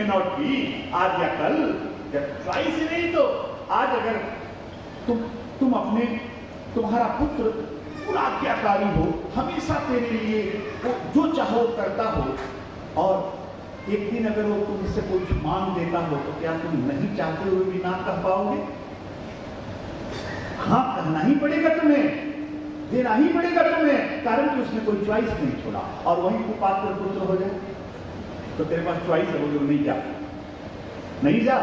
Not be, आज या कल, जब चॉइस ही नहीं तो आज अगर तुम्हारा पुत्र पूरा आज्ञाकारी हो, हमेशा तेरे लिए वो जो चाहो करता हो, और एक दिन अगर वो तुमसे कुछ मांग देता हो तो क्या तुम नहीं चाहते हुए भी ना कह पाओगे? हाँ, कहना ही पड़ेगा तुम्हें, देना ही पड़ेगा तुम्हें, कारण कि उसने कोई चॉइस नहीं छोड़ा। और वही कुपात्र पुत्र हो जाए तो तेरे पास चॉइस है, वो जो नहीं जा, नहीं जा।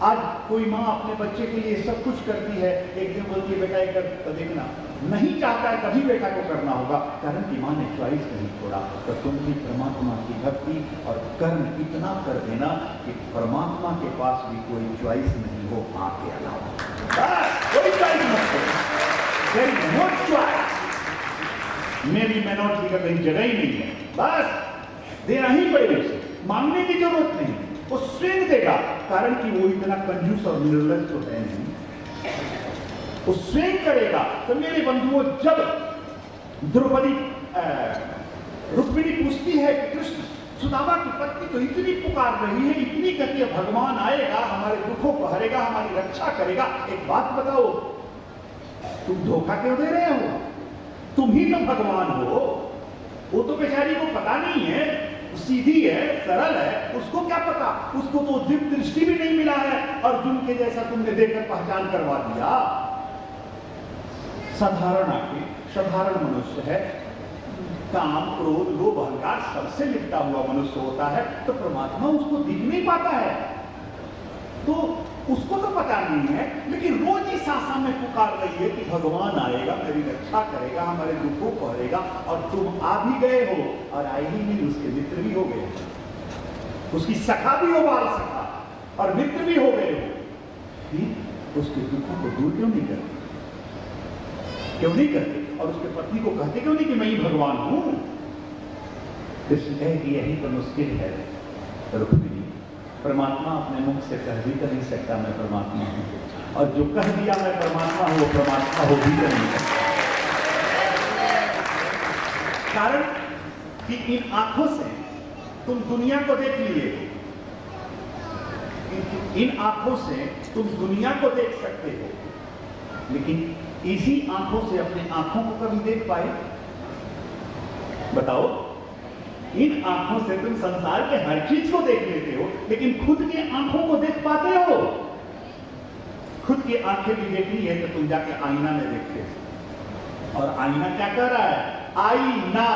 आज कोई माँ अपने बच्चे के लिए सब कुछ करती है, एक दिन बोलती है बेटा एक कर देखना, नहीं चाहता है कभी बेटा को करना होगा, कारण कि माँ ने चॉइस नहीं छोड़ा। तो तुम भी परमात्मा की भक्ति और कर्म इतना कर देना कि परमात्मा के पास भी कोई चॉइस नहीं हो माँ के अलावा, कोई चॉइस मत करो, नो चॉइस, मेरी मेनोटी का कहीं जगह ही नहीं है, बस देना ही पड़ेगा उसे, मांगने की जरूरत नहीं, वो स्वयं देगा, कारण कि वो इतना कंजूस और निर्लज तो है नहीं, वो स्वयं करेगा। तो मेरे बंधुओं, जब द्रौपदी रुक्मिणी पूछती है कि कृष्ण, सुदामा की पत्नी तो इतनी पुकार रही है, इतनी कहती है भगवान आएगा, हमारे दुखों को हरेगा, हमारी रक्षा करेगा, एक बात बताओ, तुम धोखा क्यों दे रहे हो? तुम ही तो भगवान हो, वो तो बेचारी को पता नहीं है, सीधी है, सरल है, उसको क्या पता, उसको तो दिव्य दृष्टि भी नहीं मिला है, अर्जुन के जैसा तुमने देखकर पहचान करवा दिया। साधारण मनुष्य है, काम क्रोध लोभ अहंकार सबसे लिपटा हुआ मनुष्य होता है, तो परमात्मा उसको दिख नहीं पाता है, तो उसको तो पता नहीं है, लेकिन रोज इस आशा में पुकार रही है कि भगवान आएगा, मेरी रक्षा करेगा, हमारे दुखों को हरेगा, और तुम आ भी गए हो, और आए ही नहीं, उसके मित्र भी हो गए, उसकी सखा भी हो, बाल सखा, और मित्र भी हो गए हो, फिर उसके दुखों को दूर क्यों नहीं करते? क्यों नहीं करते? और उसके पत्नी को कहते क्यों नहीं कि मैं ही भगवान हूं? कृष्ण कहे कि यही तो मुश्किल है रुक्मिणी, परमात्मा अपने मुख से कह भी कर नहीं सकता मैं परमात्मा हूं, और जो कह दिया मैं परमात्मा हूं वो परमात्मा हो भी कर नहीं सकता, कारण कि इन आंखों से तुम दुनिया को देख लिए, इन आंखों से तुम दुनिया को देख सकते हो, लेकिन इसी आंखों से अपने आंखों को कभी देख पाए? बताओ, इन आंखों से तुम संसार के हर चीज को देख लेते हो, लेकिन खुद की आंखों को देख पाते हो? खुद की आंखें भी देखनी है तो तुम जाके आईना में देखते हो, और आईना क्या कर रहा है? आईना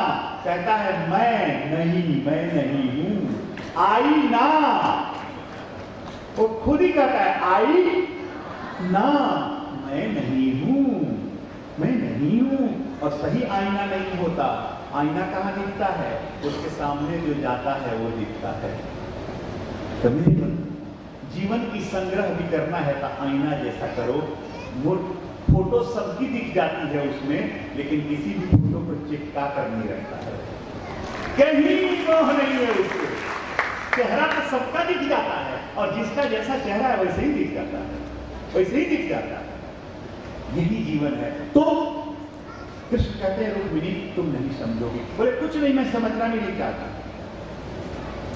कहता है मैं नहीं हूं, आईना वो खुद ही कहता है आई ना, मैं नहीं हूं, और सही आईना नहीं होता। आईना कहाँ दिखता है? उसके सामने जो जाता है वो दिखता है। जीवन की संग्रह भी करना है तो आईना जैसा करो, फोटो सबकी दिख जाती है उसमें, लेकिन किसी भी फोटो को चिपका कर नहीं रखता है, कहीं मोह नहीं है उसको, चेहरा तो सबका दिख जाता है, और जिसका जैसा चेहरा है वैसे ही दिख जाता है, वैसे ही दिख जाता है, यही जीवन है। तो कृष्ण कहते हैं रुक्मिणी तुम नहीं समझोगे, बोले कुछ नहीं, मैं समझना भी नहीं चाहता,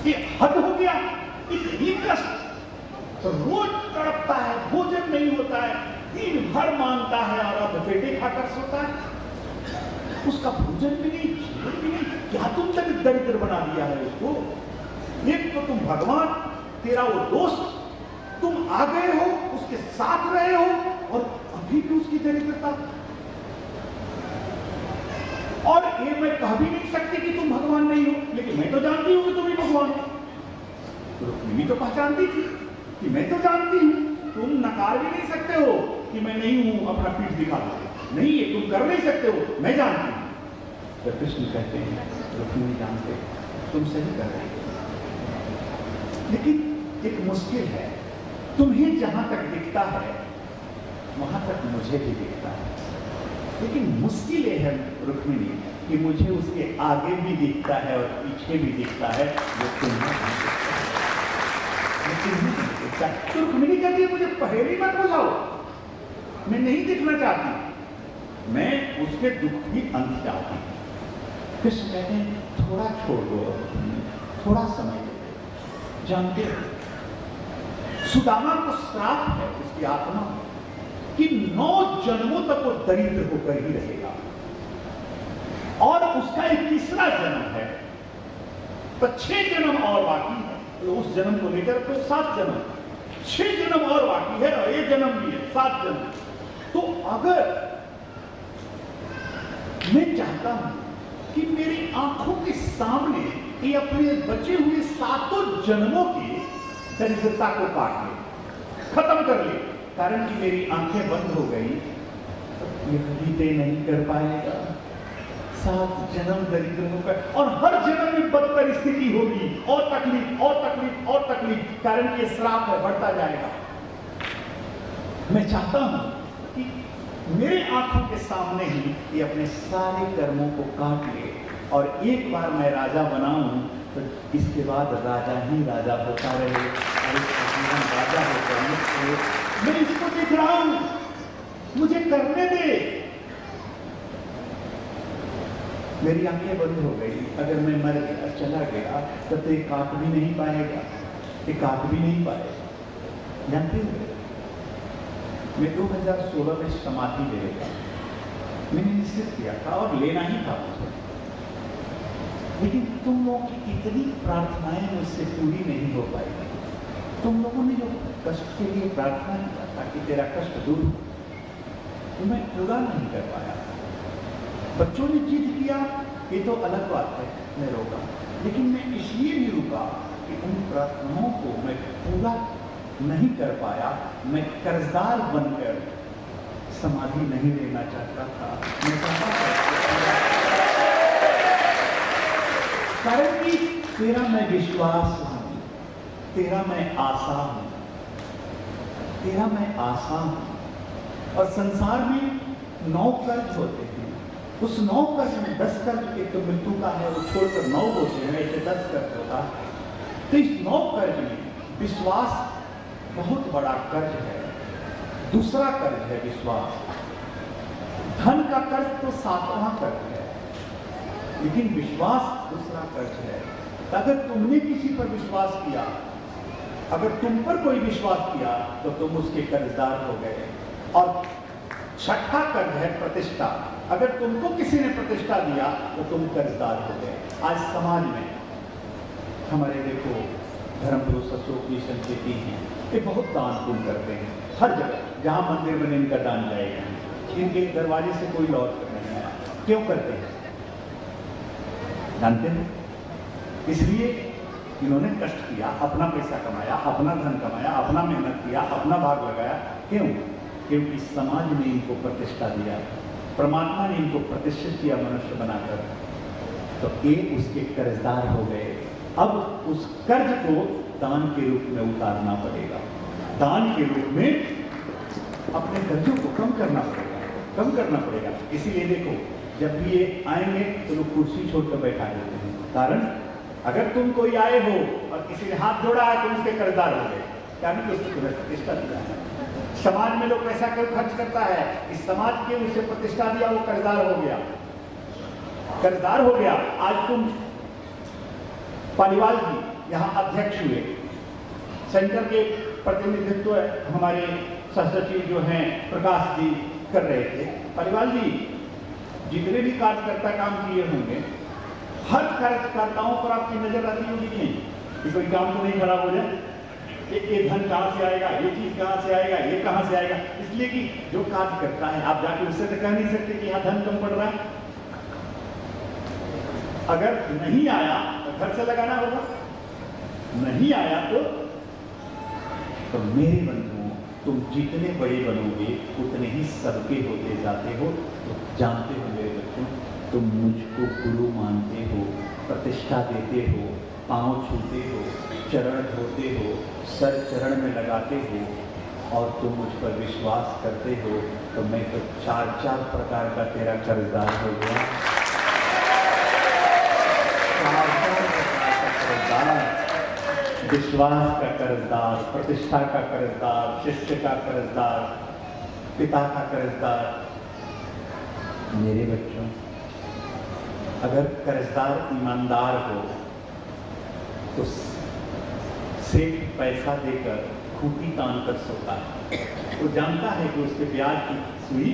कि हद हो गया, इतनी कष्ट, तो रोज तड़पता है, भोजन नहीं होता है, दिन भर मांगता है, और अब पेटे खाकर सोता है, उसका भोजन भी नहीं, जीवन भी नहीं, क्या तुम दरिद्र बना दिया है उसको? एक तो तुम भगवान, तेरा वो दोस्त, तुम आ गए हो, उसके साथ रहे हो, और अभी भी उसकी दरिद्रता, और ये मैं कह भी नहीं सकती कि तुम भगवान नहीं हो, लेकिन मैं तो जानती हूं कि तुम ही भगवान हो। रुक्मिणी तो पहचानती थी कि मैं तो जानती हूं, तुम नकार भी नहीं सकते हो कि मैं नहीं हूं, अपना पीठ दिखा दो, नहीं ये तुम कर नहीं सकते हो, मैं जानती हूं। तो कृष्ण कहते हैं रुक्मिणी जानते तुम सही कर रहे हो, लेकिन एक मुश्किल है, तुम्हें जहां तक दिखता है वहां तक मुझे भी दिखता है, लेकिन मुश्किल ये है रुक्मिणी कि मुझे उसके आगे भी दिखता है और पीछे भी दिखता है, वो तुम्हें नहीं दिखता। तो रुक्मिणी कहती है मुझे पहेली मत बुझाओ, मैं नहीं दिखना चाहती, मैं उसके दुख की अंत चाहती हूं। कृष्ण कहते हैं थोड़ा छोड़ दो, थोड़ा समय दो, जानते हो, सुदामा को श्राप है उसकी आत्मा कि 9 जन्मों तक वो दरिद्र होकर ही रहेगा, और उसका 21वां जन्म है, तो 6 जन्म और बाकी है। तो उस जन्म को लेकर तो 7 जन्म, 6 जन्म और बाकी है, और 1 जन्म भी है, 7 जन्म। तो अगर मैं चाहता हूं कि मेरी आंखों के सामने ये अपने बचे हुए 7 जन्मों की दरिद्रता को काट ले, खत्म कर ले, कारण कि मेरी आंखें बंद हो गई, तो ये कभी तय नहीं कर पाएगा। 7 जन्म दरिद्र होकर, और हर जन्म में बदतर स्थिति होगी, और तकलीफ और तकलीफ और तकलीफ, कारण कि ये श्राप है, बढ़ता जाएगा। मैं चाहता हूं कि मेरे आंखों के सामने ही ये अपने सारे कर्मों को काट ले, और एक बार मैं राजा बनाऊं तो इसके बाद राजा ही राजा होता रहे, और इसका जीवन राजा होता है। मैं इसको देख रहा हूं, मुझे करने दे। मेरी आंखें बंद हो गई, अगर मैं मर गया, चला गया, तब तो ये काट भी नहीं पाएगा, ये काट भी नहीं पाएगा। जानते हो, मैं 2016 में समाधि लेगा, मैंने निश्चित किया था और लेना ही था मुझे, लेकिन तुम लोगों की इतनी प्रार्थनाएं मुझसे पूरी नहीं हो पाई। तुम लोगों ने जो कष्ट के लिए प्रार्थना किया ताकि तेरा कष्ट दूर हो, तो मैं पूरा नहीं कर पाया। बच्चों ने जिद किया, ये तो अलग बात है, मैं रोका, लेकिन मैं इसलिए भी रुका कि उन प्रार्थनाओं को मैं पूरा नहीं कर पाया। मैं कर्जदार बनकर समाधि नहीं लेना चाहता था, मैं चाहता था, कारण कि तेरा मैं विश्वास हूं, तेरा मैं आशा हूं, तेरा मैं आशा हूं। और संसार में 9 कर्ज होते हैं, उस 9 कर्ज में 10 कर्ज एक तो मृत्यु का है, वो छोड़कर 9 होते हैं, ऐसे 10 कर्ज होता है। तो इस 9 कर्ज में विश्वास बहुत बड़ा कर्ज है। दूसरा कर्ज है विश्वास। धन का कर्ज तो 7वां कर्ज है, लेकिन विश्वास दूसरा कर्ज है। अगर तुमने किसी पर विश्वास किया, अगर तुम पर कोई विश्वास किया, तो तुम उसके कर्जदार हो गए। और छठा कर्ज है प्रतिष्ठा। अगर तुमको किसी ने प्रतिष्ठा दिया, तो तुम कर्जदार हो गए। आज समाज में हमारे देखो धर्म पुरुष अशोक जी संकेती हैं, ये बहुत दान पुण्य करते हैं, हर जगह जहां मंदिर बने इनका दान जाएगा, इनके दरवाजे से कोई लौट कर नहीं आया। क्यों करते हैं जानते हैं? इसलिए इन्होंने कष्ट किया, अपना पैसा कमाया, अपना धन कमाया, अपना मेहनत किया, अपना भाग लगाया। क्यों? क्योंकि समाज ने इनको प्रतिष्ठा दिया, परमात्मा ने इनको प्रतिष्ठित किया मनुष्य बनाकर, तो ये उसके कर्जदार हो गए। अब उस कर्ज को दान के रूप में उतारना पड़ेगा, दान के रूप में अपने कर्जों को कम करना पड़ेगा, कम करना पड़ेगा। इसीलिए देखो, जब भी ये आएंगे तो लोग कुर्सी छोड़कर बैठा देते हैं, कारण अगर तुम कोई आए हो और किसी ने हाथ जोड़ा है, तुम उसके कर्जदार हो गए, कारण कि उसने तुम्हें प्रतिष्ठा दिया है। समाज में लोग पैसा क्यों खर्च करता है? इस समाज के उसे प्रतिष्ठा दिया, वो कर्जदार हो गया, कर्जदार हो गया। आज तुम पालीवाल जी यहाँ अध्यक्ष हुए, सेंटर के प्रतिनिधित्व हमारे सचिव जो हैं प्रकाश जी कर रहे थे। पालीवाल जी जितने भी कार्यकर्ता काम किए होंगे, हर कार्यकर्ताओं पर आपकी नजर आती होगी नहीं कि कोई काम तो नहीं खराब हो जाए, ये धन कहाँ से आएगा, ये चीज कहाँ से आएगा, ये कहाँ से आएगा। इसलिए कि जो कार्य करता है, आप जाके उससे तो कह नहीं सकते कि यहाँ धन कम पड़ रहा है। अगर नहीं आया तो घर से लगाना होगा, नहीं आया तो मेरे बंधुओं, तुम जितने बड़े बनोगे उतने ही सबके होते जाते हो। तो जानते हो मेरे बच्चों, तुम मुझको गुरु मानते हो, प्रतिष्ठा देते हो, पांव छूते हो, चरण धोते हो, सर चरण में लगाते हो, और तुम मुझ पर विश्वास करते हो, तो मैं तो 4 प्रकार का तेरा कर्जदार हो गया। 4 प्रकार का कर्जदार, विश्वास का कर्जदार, प्रतिष्ठा का कर्जदार, शिष्य का कर्जदार, पिता का कर्जदार। मेरे बच्चों, अगर कर्जदार ईमानदार हो तो सेठ पैसा देकर खूंटी तान कर सोता है। वो जानता है कि उसके ब्याज की सुई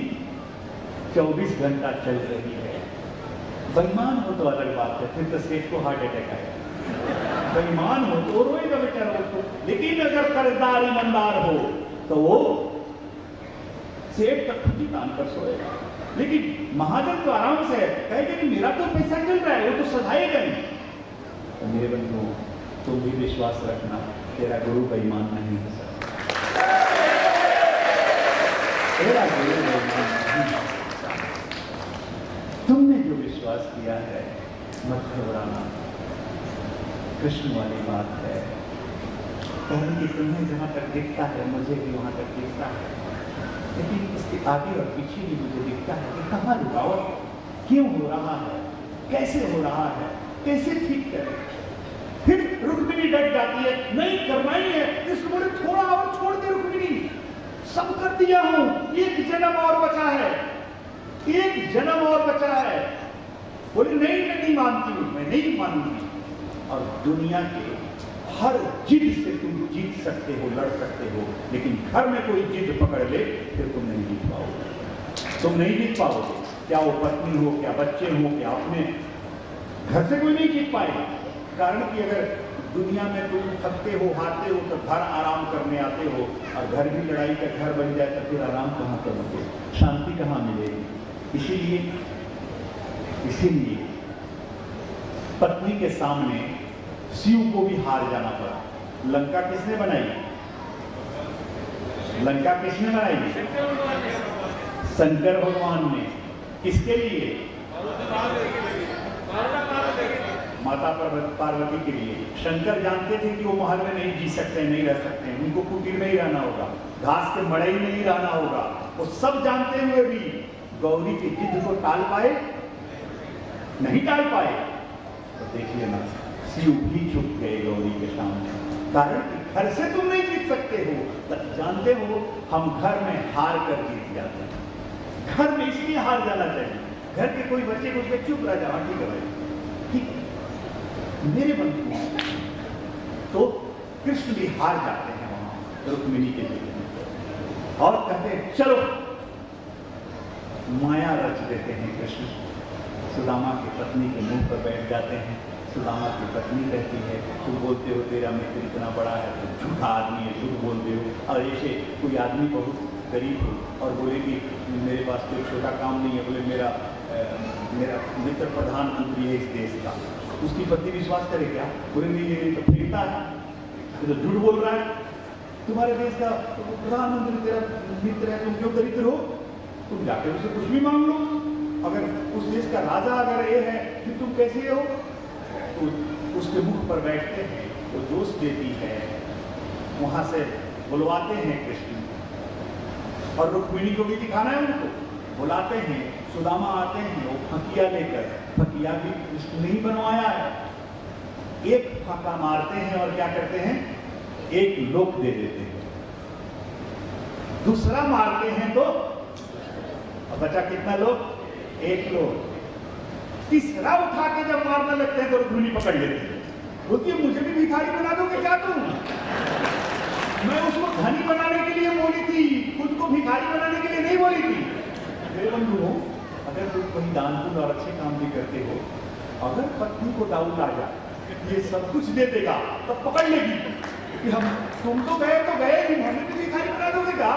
24 घंटा चल रही है। बेईमान हो तो अलग बात है, फिर तो सेठ को हार्ट अटैक आएगा। बेईमान हो तो रोएगा बेचारा उसको, लेकिन अगर कर्जदार ईमानदार हो तो वो सेठ तक खूंटी तान कर सोएगा। लेकिन महाजन तो आराम से कहेगा कि मेरा तो पैसा चल रहा है, वो तो सधाएगा नहीं। तो मेरे बंधु, तुम भी विश्वास रखना, तेरा गुरु बेईमान नहीं हो सकता। तेरा गुरु बेईमान नहीं हो सकता। तुमने जो विश्वास किया है मत घबराना। कृष्ण वाली बात है, कारण कि तुम्हें जहां तक दिखता है मुझे भी वहां तक दिखता है, लेकिन इसके आगे और पीछे भी मुझे दिखता है कि कहाँ रुकावट, क्यों हो रहा है, कैसे हो रहा है, कैसे ठीक करें। फिर रुक्मिणी डट जाती है, नहीं करना ही है। कृष्ण बोले थोड़ा और छोड़ दे रुक्मिणी, सब कर दिया हूं, एक जन्म और बचा है, एक जन्म और बचा है। बोले नहीं, मैं नहीं मानती हूं, मैं नहीं मानूंगी। और दुनिया के हर जिद से तुम जीत सकते हो, लड़ सकते हो, लेकिन घर में कोई जिद पकड़ ले फिर तुम नहीं जीत पाओगे। तुम नहीं जीत पाओगे, क्या वो पत्नी हो, क्या बच्चे हो, क्या अपने घर से कोई नहीं जीत पाएगा। कारण कि अगर दुनिया में तुम थकते हो, हारते हो, तो घर आराम करने आते हो, और घर भी लड़ाई का घर बन जाए तो फिर आराम कहाँ करोगे, शांति कहाँ मिलेगी। इसीलिए पत्नी के सामने शिव को भी हार जाना पड़ा। लंका किसने बनाई? लंका किसने बनाई? शंकर भगवान ने। किसके लिए? माता पार्वती के लिए। शंकर जानते थे कि वो महल में नहीं जी सकते, नहीं रह सकते, उनको कुटीर में ही रहना होगा, घास के मड़ई में ही रहना होगा। वो सब जानते हुए भी गौरी की जिद को टाल पाए? नहीं टाल पाए। तो देखिए ना, शिव भी झुक गए गौरी के सामने। कारण कि घर से तुम नहीं जीत सकते हो, तब जानते हो हम घर में हार कर जीत जाते हैं। घर में इसलिए हार जाना चाहिए। घर के कोई बच्चे को चुप रह जाओ, ठीक है भाई, ठीक है। मेरे बंधु, तो कृष्ण भी हार जाते हैं वहां रुक्मिणी के लिए, और कहते हैं चलो माया रच देते हैं। कृष्ण सुदामा की पत्नी के मुंह पर बैठ जाते हैं। सुदामा की पत्नी कहती है, तुम बोलते हो तेरा मित्र इतना बड़ा है, तो झूठा आदमी है, झूठ बोलते हो। और ऐसे कोई आदमी बहुत गरीब हो और बोले कि मेरे पास कोई छोटा काम नहीं है, बोले मेरा मित्र प्रधानमंत्री है इस देश का, उसकी पत्नी विश्वास करे क्या? बोले नहीं, ये तो फेंकता है, तो झूठ बोल रहा है। तुम्हारे देश का प्रधानमंत्री तेरा मित्र है, तुम क्यों दरिद्र हो? तुम जाकर उससे कुछ भी मांग लो। अगर उस देश का राजा अगर ये है कि तुम कैसे हो, तो उसके मुख पर बैठते हैं, वो जोश देती है, वहां से बुलवाते हैं कृष्ण। और रुक्मिणी को भी दिखाना है उनको, बुलाते हैं। सुदामा आते हैं, वो फकिया लेकर, फकिया भी कृष्ण ने ही बनवाया है। एक फाका मारते हैं और क्या करते हैं? एक लोक दे देते हैं। दूसरा मारते हैं तो बचा कितना लोग? एक लोग। तीसरा उठा के जब मारने लगते हैं तो रुक्मिणी पकड़ लेती है, बोलती है मुझे भी भिखारी बना दोगे क्या तुम? मैं उसको धनी बनाने के लिए बोली थी, खुद को भिखारी बनाने के लिए नहीं बोली थी। मेरे बंधु हो, अगर तुम कहीं दान पुण्य और अच्छे काम भी करते हो, अगर पत्नी को डाउट आ जाए ये सब कुछ दे देगा तो पकड़ लेगी कि हम तुम तो गए ही, हमें भी भिखारी बना दोगे क्या?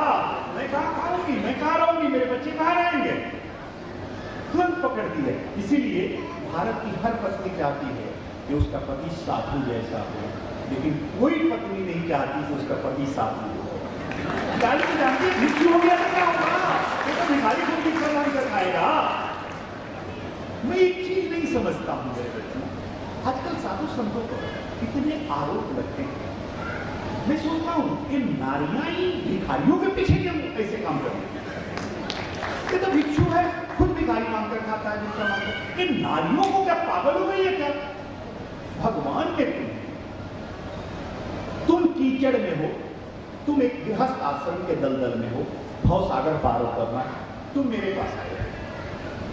मैं कहाँ खाऊंगी, मैं कहाँ रहूंगी, मेरे बच्चे कहाँ रहेंगे? तुरंत पकड़ती है। इसीलिए भारत की हर पत्नी चाहती है कि उसका पति साधु जैसा हो, लेकिन कोई पत्नी नहीं चाहती कि उसका पति साधु हो। जानती भिक्षु हो गया तो क्या होगा? ये तो भिखारी को भिक्षा मांगकर खाएगा। मैं एक चीज नहीं समझता हूँ मेरे बच्चों, आजकल साधु संतों पर इतने आरोप लगते हैं। मैं सोचता हूँ कि नारियां ही भिखारियों के पीछे क्यों ऐसे काम करती हैं? ये तो भिक्षु है, खुद भिखारी मांगकर खाता है, भिक्षा मांगकर। इन नारियों को क्या पागल हो गई है क्या? भगवान ने तुम कीचड़ में हो, तुम एक गृहस्थ आश्रम के दलदल में हो, भव सागर पार करना, तुम मेरे पास आए हो।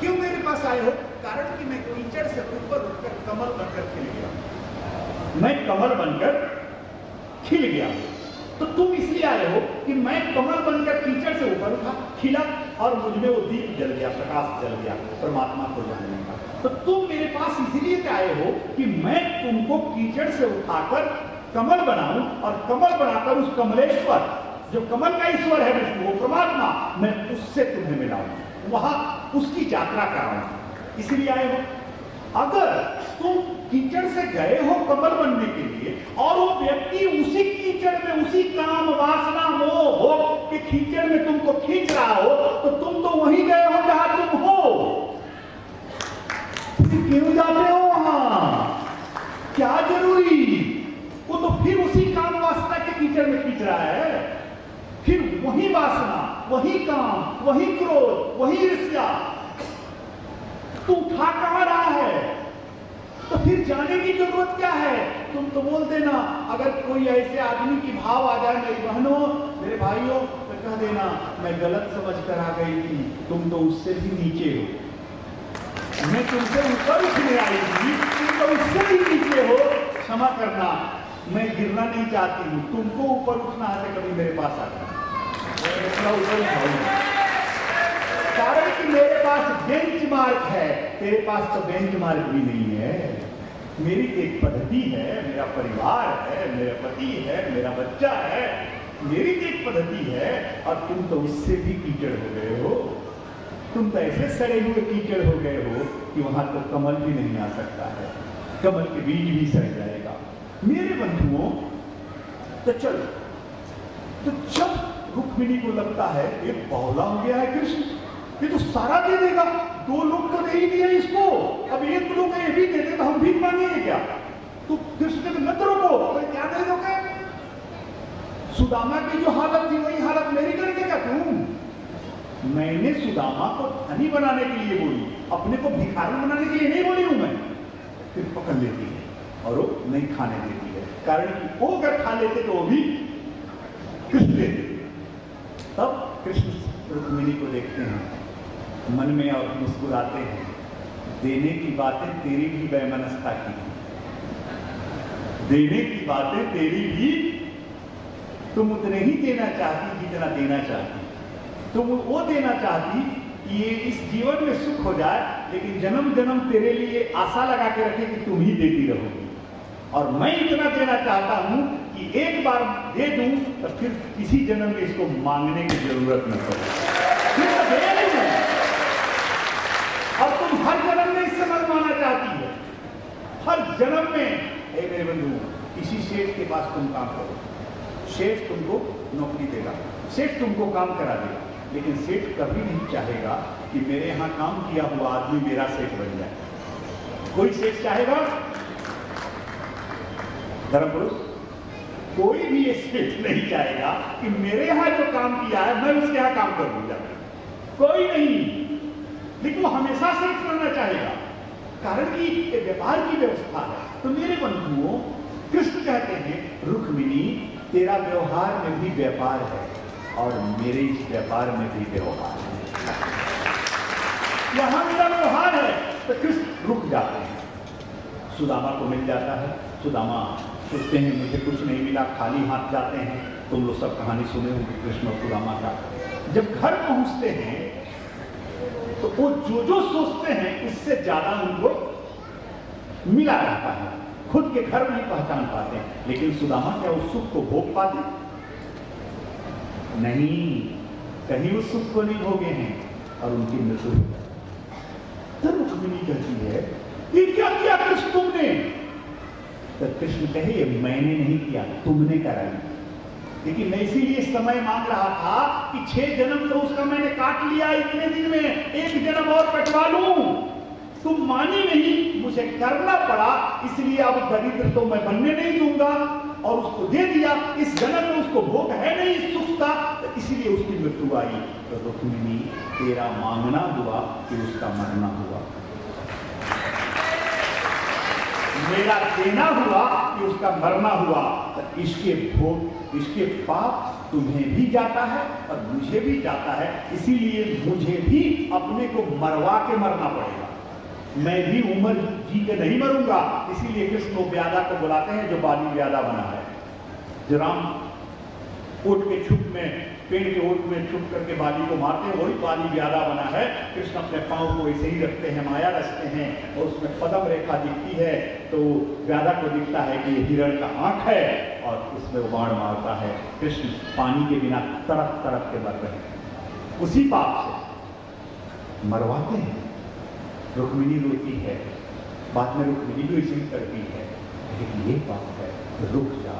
क्यों मेरे पास आए हो? कारण कि मैं कीचड़ से ऊपर उठकर कमल बनकर खिल गया। मैं कमल बनकर खिल गया, तो तुम इसलिए आए हो कि मैं कमल बनकर कीचड़ से ऊपर उठा, खिला और मुझ में वो दीप जल गया, प्रकाश जल गया परमात्मा को जानने का। तो तुम मेरे पास इसलिए आए हो कि मैं तुमको कीचड़ से उठाकर कमल बनाऊं और कमल बनाकर उस कमलेश्वर, जो कमल का ईश्वर है विष्णु, वो परमात्मा, मैं उससे तुम्हें मिलाऊं, वहां उसकी यात्रा कराऊं, इसलिए आए हो। अगर तुम कीचड़ से गए हो कमल बनने के लिए और वो व्यक्ति उसी कीचड़ में, उसी काम वासना मोह भोग के कीचड़ में तुमको खींच रहा हो, तो तुम तो वहीं गए हो जहां तुम हो, क्यों जाते हो वहां? क्या जरूरी? वो तो फिर उसी काम वासना के कीचड़ में खींच रहा है, फिर वही वासना, वही काम, वही क्रोध, वही ईर्ष्या तू उठा कहां रहा है? तो फिर जाने की जरूरत क्या है? तुम तो बोल देना, अगर कोई ऐसे आदमी की भाव आ जाए, मेरी बहनों, मेरे भाइयों, तो कह देना मैं गलत समझ कर आ गई थी, तुम तो उससे भी नीचे हो, मैं तुमसे ऊपर उठने आई थी, तुम तो उससे भी नीचे हो, क्षमा करना, मैं गिरना नहीं चाहती हूँ, तुमको ऊपर उठना है तो कभी मेरे पास आना, ऊपर उठाऊंगा, कारण कि मेरे पास बेंचमार्क है, तेरे पास तो बेंचमार्क भी नहीं है। मेरी एक पद्धति है, मेरा परिवार है, मेरा पति है, मेरा बच्चा है, मेरी एक पद्धति है, और तुम तो उससे भी कीचड़ हो गए हो, तुम तो ऐसे सड़े हुए कीचड़ हो गए हो कि वहां तो कमल भी नहीं आ सकता है, कमल के बीज भी सड़ जाएगा। मेरे बंधुओं, तो चलो, तो जब रुक्मिणी को लगता है ये बौला हो गया है कृष्ण, ये तो सारा दे देगा, 2 लोग तो दे ही दिया इसको, अब 1 लोग ये भी दे दे तो हम भी मांगेंगे क्या? तो कृष्ण ने मत रोको, क्या दे दोगे? सुदामा की जो हालत थी वही हालत मेरी कर देगा तुम? मैंने सुदामा को धनी बनाने के लिए बोली, अपने को भिखारी बनाने के लिए नहीं बोली हूं मैं। फिर पकड़ लेती है और वो नहीं खाने देती है, कारण कि वो अगर खा लेते तो वो भी कृष्ण देते। तब कृष्ण रुक्मिणी को देखते हैं मन में और मुस्कुराते हैं, देने की बातें तेरी भी वैमनस्ता की, देने की बातें तेरी भी, तुम उतने ही देना चाहती जितना देना चाहती, तुम वो देना चाहती कि ये इस जीवन में सुख हो जाए, लेकिन जन्म जन्म तेरे लिए आशा लगा के रखे कि तुम ही देती रहोगी, और मैं इतना देना चाहता हूं कि एक बार दे दूं तो फिर किसी जन्म में इसको मांगने की जरूरत न पड़े, फिर तो दे नहीं, और तुम हर जन्म में इससे मनमाना चाहती है, हर जन्म में। मेरे बंधु, किसी सेठ के पास तुम काम करो, सेठ तुमको नौकरी देगा, सेठ तुमको काम करा देगा, लेकिन सेठ कभी नहीं चाहेगा कि मेरे यहां काम किया हुआ आदमी मेरा सेठ बन जाए। कोई सेठ चाहेगा? धर्म पुरुष, कोई भी ये सेठ नहीं चाहेगा कि मेरे यहां जो काम किया है मैं उसके यहां काम कर दूंगा, कोई नहीं, लेकिन वो हमेशा सेठ बनना चाहेगा, कारण कि ये व्यापार की व्यवस्था है। तो मेरे बंधुओं, कृष्ण कहते हैं रुक्मिणी, तेरा व्यवहार में भी व्यापार है और मेरे इस व्यापार में भी व्यवहार है, यहां मेरा व्यवहार है। तो कृष्ण रुक जाते हैं, सुदामा को मिल जाता है, सुदामा सोचते हैं मुझे कुछ नहीं मिला, खाली हाथ जाते हैं। तुम लोग सब कहानी सुने होंगे कृष्ण और सुदामा का। जब घर पहुंचते हैं तो वो जो सोचते हैं उससे ज्यादा उनको मिला रहता है, खुद के घर नहीं पहचान पाते, लेकिन सुदामा क्या उस सुख को भोग पाते? नहीं, कहीं उस सुख को नहीं भोगे हैं और उनकी मृत्यु हो जाती। तो रुक्मिणी कहती है ये क्या किया कृष्ण तुमने? तो कृष्ण कहे मैंने नहीं किया, तुमने करा। लेकिन मैं इसीलिए समय मांग रहा था कि 6 जन्म तो उसका मैंने काट लिया, इतने दिन में 1 जन्म और कटवा लूं। तुम मानी नहीं, मुझे करना पड़ा, इसलिए अब दरिद्र तो मैं बनने नहीं दूंगा, और उसको दे दिया। इस जन्म में उसको भोग है नहीं सुख का, तो इसलिए उसकी मृत्यु आई। तो रुक्मिणी, तेरा मांगना हुआ कि उसका मरना हुआ, मेरा देना हुआ कि उसका मरना हुआ। तो इसके भोग, इसके पाप तुम्हें भी जाता है और मुझे भी जाता है, इसीलिए मुझे भी अपने को मरवा के मरना पड़ेगा। मैं भी उम्र जी के नहीं मरूंगा, इसीलिए कृष्ण को व्यादा को बुलाते हैं जो बाली व्यादा बना है। जो राम ओट के छुप में, पेड़ के ओट में छुप करके बाली को मारते हैं, वही बाली व्याधा बना है। कृष्ण अपने पाँव को ऐसे ही रखते हैं, माया रचते हैं, और उसमें पदम रेखा दिखती है तो व्याधा को दिखता है कि ये हिरण का आंख है, और उसमें वो बाण मारता है। कृष्ण पानी के बिना तड़प तड़प के मर रहे हैं, उसी पाप से मरवाते हैं। रुक्मिणी रोती है, बाद में रुक्मिणी भी इसी करती है, लेकिन ये पाप है, रुक जा,